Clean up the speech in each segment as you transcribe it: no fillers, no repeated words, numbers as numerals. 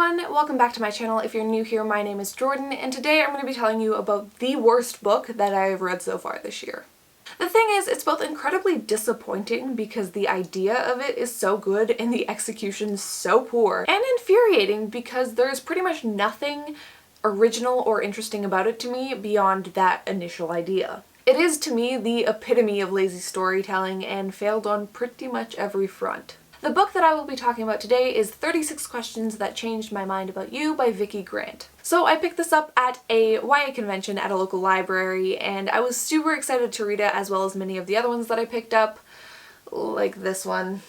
everyone, welcome back to my channel. If you're new here, my name is Jordan, and today I'm going to be telling you about the worst book that I've read so far this year. The thing is, it's both incredibly disappointing because the idea of it is so good and the execution so poor, and infuriating because there's pretty much nothing original or interesting about it to me beyond that initial idea. It is, to me, the epitome of lazy storytelling and failed on pretty much every front. The book that I will be talking about today is 36 Questions That Changed My Mind About You by Vicki Grant. So I picked this up at a YA convention at a local library, and I was super excited to read it, as well as many of the other ones that I picked up, like this one.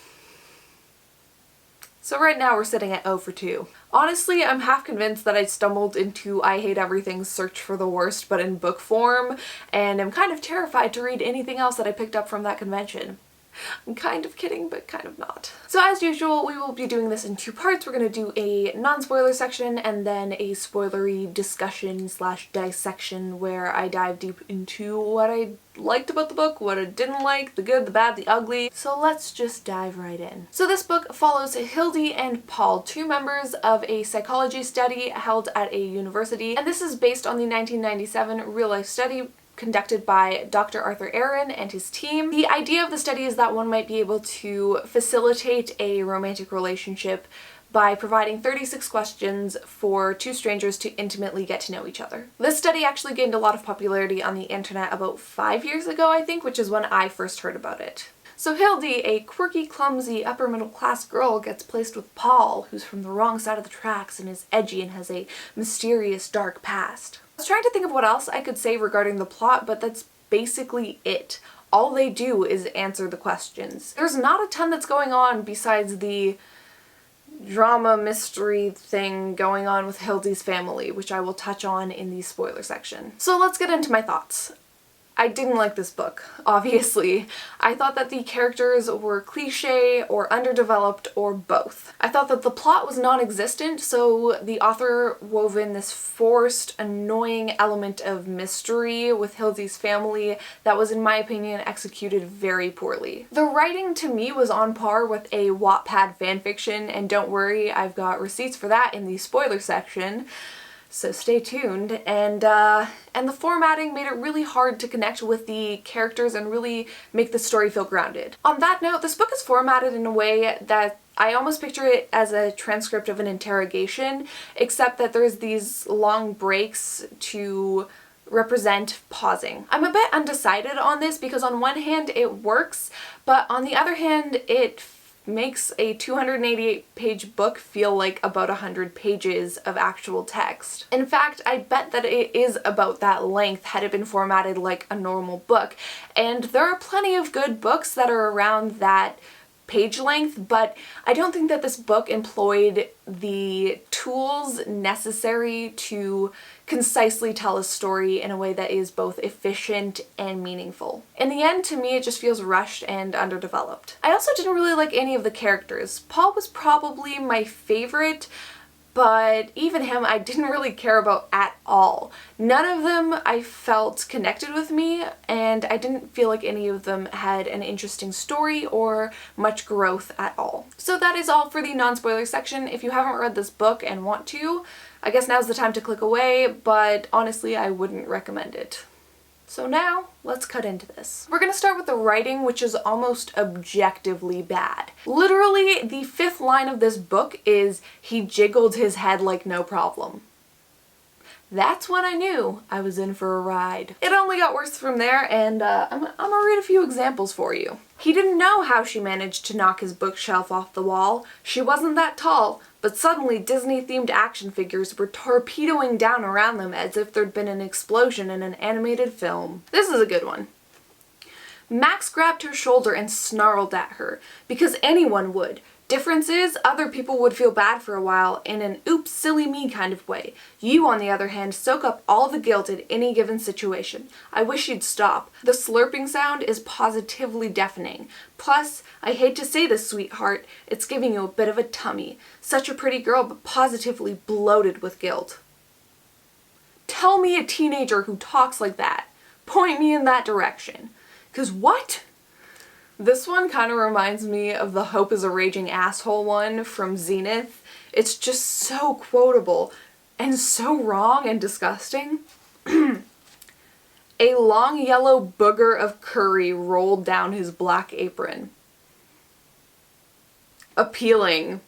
So right now we're sitting at 0 for 2. Honestly, I'm half convinced that I stumbled into I Hate Everything's search for the worst but in book form, and I'm kind of terrified to read anything else that I picked up from that convention. I'm kind of kidding, but kind of not. So as usual, we will be doing this in 2 parts. We're going to do a non-spoiler section and then a spoilery discussion / dissection where I dive deep into what I liked about the book, what I didn't like, the good, the bad, the ugly. So let's just dive right in. So this book follows Hilde and Paul, 2 members of a psychology study held at a university, and this is based on the 1997 real-life study conducted by Dr. Arthur Aaron and his team. The idea of the study is that one might be able to facilitate a romantic relationship by providing 36 questions for 2 strangers to intimately get to know each other. This study actually gained a lot of popularity on the internet about 5 years ago, I think, which is when I first heard about it. So Hilde, a quirky, clumsy, upper-middle-class girl, gets placed with Paul, who's from the wrong side of the tracks and is edgy and has a mysterious, dark past. I was trying to think of what else I could say regarding the plot, but that's basically it. All they do is answer the questions. There's not a ton that's going on besides the drama mystery thing going on with Hilde's family, which I will touch on in the spoiler section. So let's get into my thoughts. I didn't like this book, obviously. I thought that the characters were cliché or underdeveloped or both. I thought that the plot was non-existent, so the author wove in this forced, annoying element of mystery with Hilde's family that was, in my opinion, executed very poorly. The writing to me was on par with a Wattpad fanfiction, and don't worry, I've got receipts for that in the spoiler section. So stay tuned, and the formatting made it really hard to connect with the characters and really make the story feel grounded. On that note, this book is formatted in a way that I almost picture it as a transcript of an interrogation, except that there's these long breaks to represent pausing. I'm a bit undecided on this because on one hand it works, but on the other hand it makes a 288-page book feel like about 100 pages of actual text. In fact, I bet that it is about that length had it been formatted like a normal book. And there are plenty of good books that are around that page length, but I don't think that this book employed the tools necessary to concisely tell a story in a way that is both efficient and meaningful. In the end, to me, it just feels rushed and underdeveloped. I also didn't really like any of the characters. Paul was probably my favorite, but even him I didn't really care about at all. None of them I felt connected with me, and I didn't feel like any of them had an interesting story or much growth at all. So that is all for the non-spoiler section. If you haven't read this book and want to, I guess now's the time to click away, but honestly I wouldn't recommend it. So now, let's cut into this. We're gonna start with the writing, which is almost objectively bad. Literally, the 5th line of this book is, "He jiggled his head like no problem." That's when I knew I was in for a ride. It only got worse from there, and I'm gonna read a few examples for you. He didn't know how she managed to knock his bookshelf off the wall. She wasn't that tall, but suddenly Disney-themed action figures were torpedoing down around them as if there'd been an explosion in an animated film. This is a good one. Max grabbed her shoulder and snarled at her, because anyone would. Difference is, other people would feel bad for a while in an oops, silly me kind of way. You, on the other hand, soak up all the guilt in any given situation. I wish you'd stop. The slurping sound is positively deafening. Plus, I hate to say this, sweetheart, it's giving you a bit of a tummy. Such a pretty girl, but positively bloated with guilt. Tell me a teenager who talks like that. Point me in that direction. 'Cause what? This one kind of reminds me of the Hope is a Raging Asshole one from Zenith, It's just so quotable and so wrong and disgusting. A long yellow booger of curry rolled down his black apron. Appealing.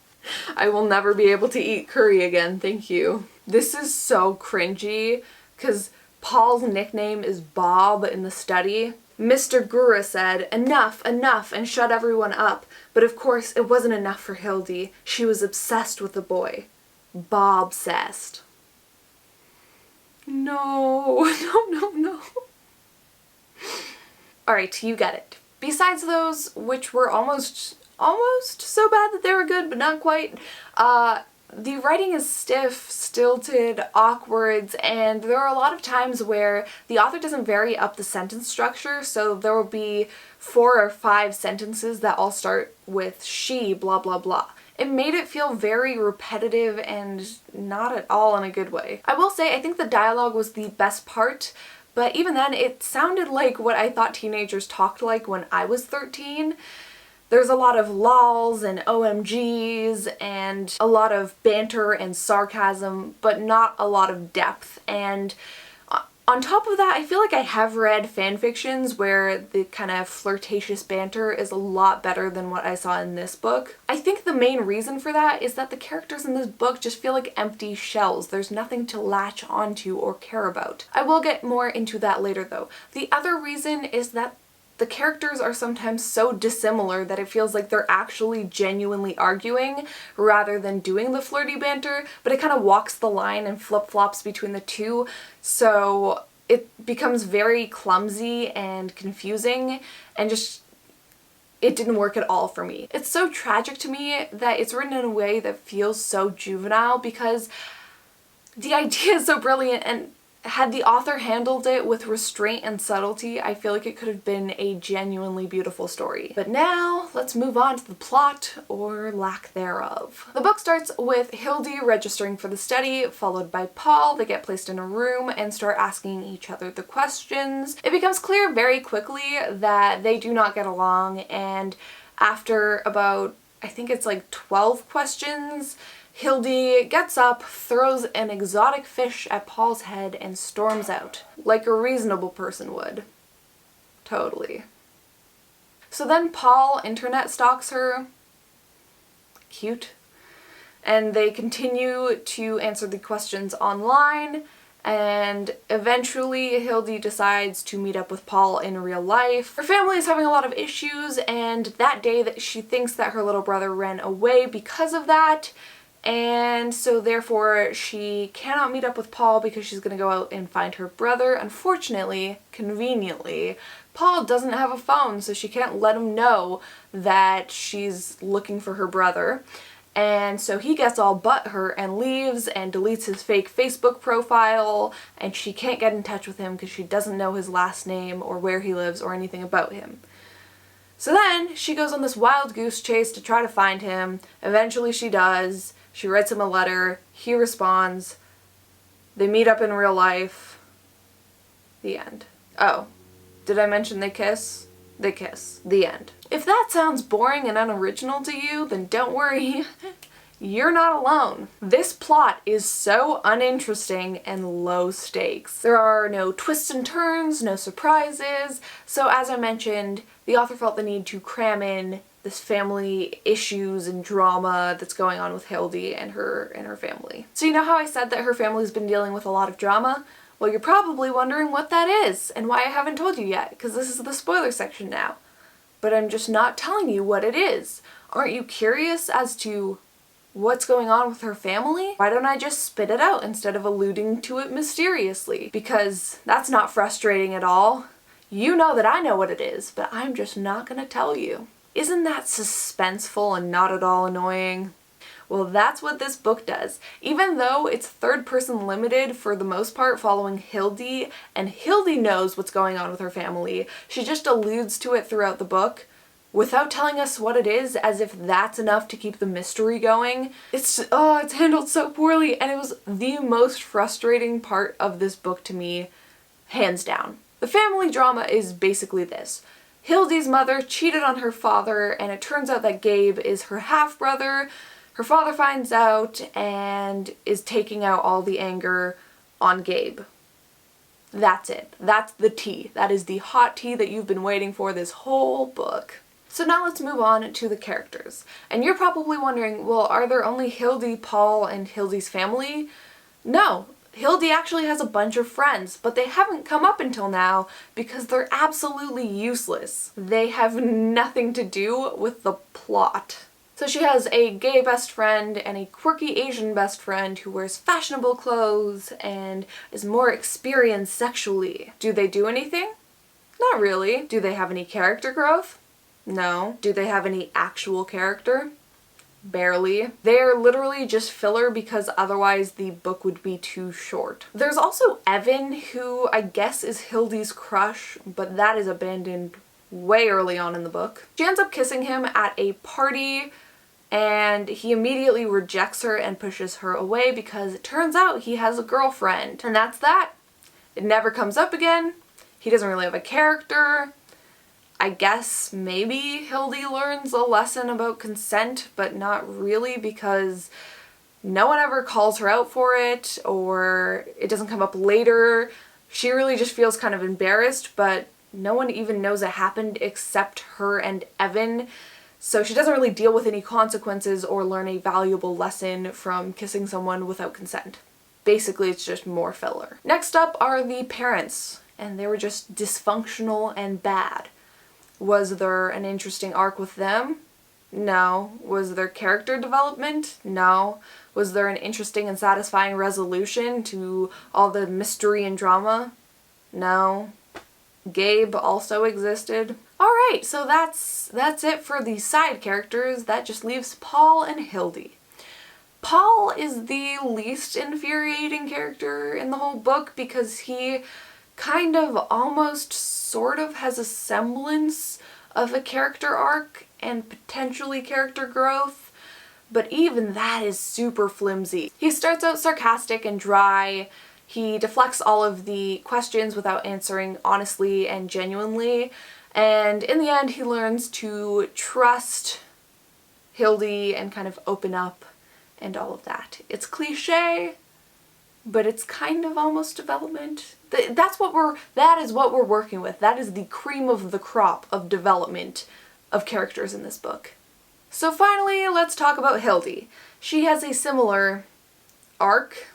I will never be able to eat curry again, thank you. This is so cringy, because Paul's nickname is Bob in the study. Mr. Gura said, "Enough, enough," and shut everyone up. But of course, it wasn't enough for Hilde. She was obsessed with the boy. Bob-cessed. No, no. Alright, you get it. Besides those, which were almost so bad that they were good, but not quite, the writing is stiff, stilted, awkward, and there are a lot of times where the author doesn't vary up the sentence structure, so there will be 4 or 5 sentences that all start with she, blah blah blah. It made it feel very repetitive and not at all in a good way. I will say I think the dialogue was the best part, but even then it sounded like what I thought teenagers talked like when I was 13. There's a lot of lols and OMGs and a lot of banter and sarcasm, but not a lot of depth. And on top of that, I feel like I have read fanfictions where the kind of flirtatious banter is a lot better than what I saw in this book. I think the main reason for that is that the characters in this book just feel like empty shells. There's nothing to latch onto or care about. I will get more into that later though. The other reason is that the characters are sometimes so dissimilar that it feels like they're actually genuinely arguing rather than doing the flirty banter, but it kind of walks the line and flip-flops between the two, so it becomes very clumsy and confusing and just it didn't work at all for me. It's so tragic to me that it's written in a way that feels so juvenile because the idea is so brilliant, and had the author handled it with restraint and subtlety, I feel like it could have been a genuinely beautiful story. But now, let's move on to the plot, or lack thereof. The book starts with Hilde registering for the study, followed by Paul. They get placed in a room and start asking each other the questions. It becomes clear very quickly that they do not get along, and after about, I think it's like 12 questions, Hilde gets up, throws an exotic fish at Paul's head, and storms out. Like a reasonable person would. Totally. So then Paul internet stalks her. Cute. And they continue to answer the questions online, and eventually Hilde decides to meet up with Paul in real life. Her family is having a lot of issues, and that day that she thinks that her little brother ran away because of that, and so therefore she cannot meet up with Paul because she's gonna go out and find her brother. Unfortunately, conveniently, Paul doesn't have a phone, so she can't let him know that she's looking for her brother. And so he gets all butthurt and leaves and deletes his fake Facebook profile, and she can't get in touch with him because she doesn't know his last name or where he lives or anything about him. So then she goes on this wild goose chase to try to find him. Eventually she does. She writes him a letter, he responds, they meet up in real life, the end. Oh, did I mention they kiss? They kiss. The end. If that sounds boring and unoriginal to you, then don't worry, you're not alone. This plot is so uninteresting and low stakes. There are no twists and turns, no surprises, so as I mentioned, the author felt the need to cram in this family issues and drama that's going on with Hilde and her family. So you know how I said that her family's been dealing with a lot of drama? Well, you're probably wondering what that is and why I haven't told you yet, because this is the spoiler section now. But I'm just not telling you what it is. Aren't you curious as to what's going on with her family? Why don't I just spit it out instead of alluding to it mysteriously? Because that's not frustrating at all. You know that I know what it is, but I'm just not gonna tell you. Isn't that suspenseful and not at all annoying? Well, that's what this book does. Even though it's third-person limited for the most part following Hilde, and Hilde knows what's going on with her family, she just alludes to it throughout the book without telling us what it is, as if that's enough to keep the mystery going. It's handled so poorly, and it was the most frustrating part of this book to me, hands down. The family drama is basically this. Hilde's mother cheated on her father, and it turns out that Gabe is her half-brother. Her father finds out and is taking out all the anger on Gabe. That's it. That's the tea. That is the hot tea that you've been waiting for this whole book. So now let's move on to the characters. And you're probably wondering, well, are there only Hilde, Paul, and Hilde's family? No. Hilde actually has a bunch of friends, but they haven't come up until now because they're absolutely useless. They have nothing to do with the plot. So she has a gay best friend and a quirky Asian best friend who wears fashionable clothes and is more experienced sexually. Do they do anything? Not really. Do they have any character growth? No. Do they have any actual character? Barely. They're literally just filler because otherwise the book would be too short. There's also Evan, who I guess is Hilde's crush, but that is abandoned way early on in the book. She ends up kissing him at a party, and he immediately rejects her and pushes her away because it turns out he has a girlfriend. And that's that. It never comes up again. He doesn't really have a character. I guess maybe Hilde learns a lesson about consent, but not really because no one ever calls her out for it, or it doesn't come up later. She really just feels kind of embarrassed, but no one even knows it happened except her and Evan. So she doesn't really deal with any consequences or learn a valuable lesson from kissing someone without consent. Basically, it's just more filler. Next up are the parents, and they were just dysfunctional and bad. Was there an interesting arc with them? No. Was there character development? No. Was there an interesting and satisfying resolution to all the mystery and drama? No. Gabe also existed. Alright, so that's it for the side characters. That just leaves Paul and Hilde. Paul is the least infuriating character in the whole book because he kind of almost sort of has a semblance of a character arc and potentially character growth, but even that is super flimsy. He starts out sarcastic and dry. He deflects all of the questions without answering honestly and genuinely, and in the end he learns to trust Hilde and kind of open up and all of that. It's cliche, but it's kind of almost development. That is what we're working with. That is the cream of the crop of development of characters in this book. So finally, let's talk about Hilde. She has a similar arc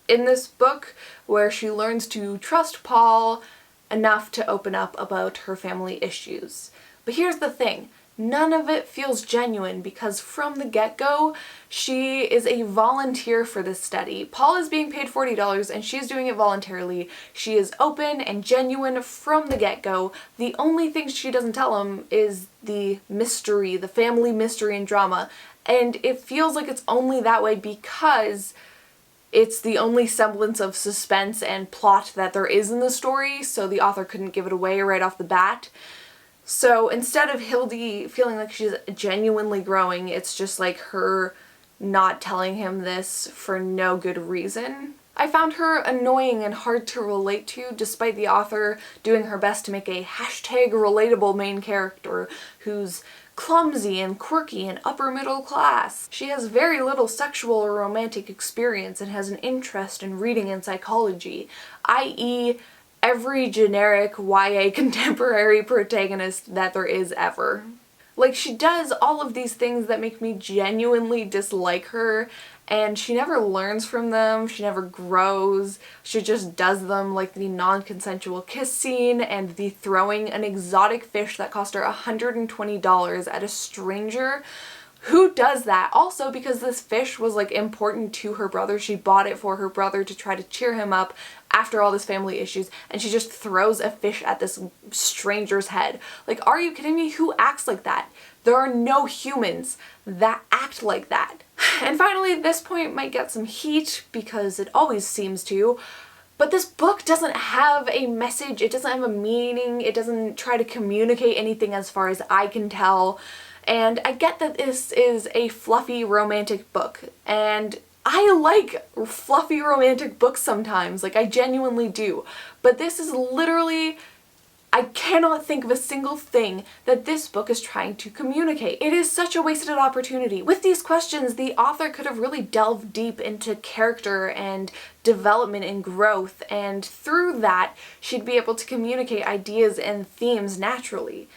in this book where she learns to trust Paul enough to open up about her family issues. But here's the thing. None of it feels genuine because from the get-go, she is a volunteer for this study. Paul is being paid $40 and she's doing it voluntarily. She is open and genuine from the get-go. The only thing she doesn't tell him is the mystery, the family mystery and drama. And it feels like it's only that way because it's the only semblance of suspense and plot that there is in the story, so the author couldn't give it away right off the bat. So instead of Hilde feeling like she's genuinely growing, it's just like her not telling him this for no good reason. I found her annoying and hard to relate to, despite the author doing her best to make a hashtag relatable main character who's clumsy and quirky and upper middle class. She has very little sexual or romantic experience and has an interest in reading and psychology, i.e. every generic YA contemporary protagonist that there is ever. Like, she does all of these things that make me genuinely dislike her, and she never learns from them, she never grows, she just does them, like the non-consensual kiss scene and the throwing an exotic fish that cost her $120 at a stranger. Who does that? Also, because this fish was like important to her brother, she bought it for her brother to try to cheer him up after all this family issues, and she just throws a fish at this stranger's head. Like, are you kidding me? Who acts like that? There are no humans that act like that. And finally, this point might get some heat because it always seems to, but this book doesn't have a message, it doesn't have a meaning, it doesn't try to communicate anything as far as I can tell. And I get that this is a fluffy romantic book, and I like fluffy romantic books sometimes, like I genuinely do, but this is literally I cannot think of a single thing that this book is trying to communicate. It is such a wasted opportunity. With these questions, the author could have really delved deep into character and development and growth, and through that, she'd be able to communicate ideas and themes naturally.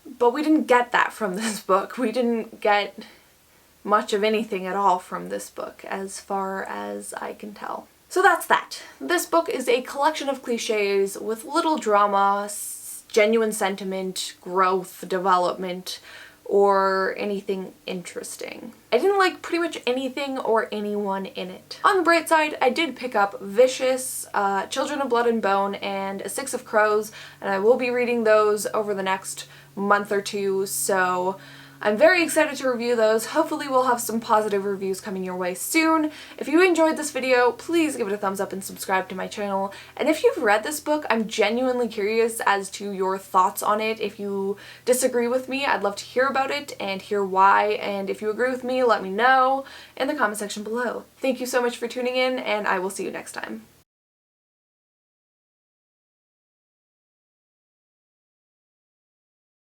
But we didn't get that from this book. We didn't get much of anything at all from this book, as far as I can tell. So that's that. This book is a collection of cliches with little drama, genuine sentiment, growth, development, or anything interesting. I didn't like pretty much anything or anyone in it. On the bright side, I did pick up Vicious, Children of Blood and Bone, and A Six of Crows, and I will be reading those over the next month or two, so I'm very excited to review those. Hopefully we'll have some positive reviews coming your way soon. If you enjoyed this video, please give it a thumbs up and subscribe to my channel. And if you've read this book, I'm genuinely curious as to your thoughts on it. If you disagree with me, I'd love to hear about it and hear why. And if you agree with me, let me know in the comment section below. Thank you so much for tuning in, and I will see you next time.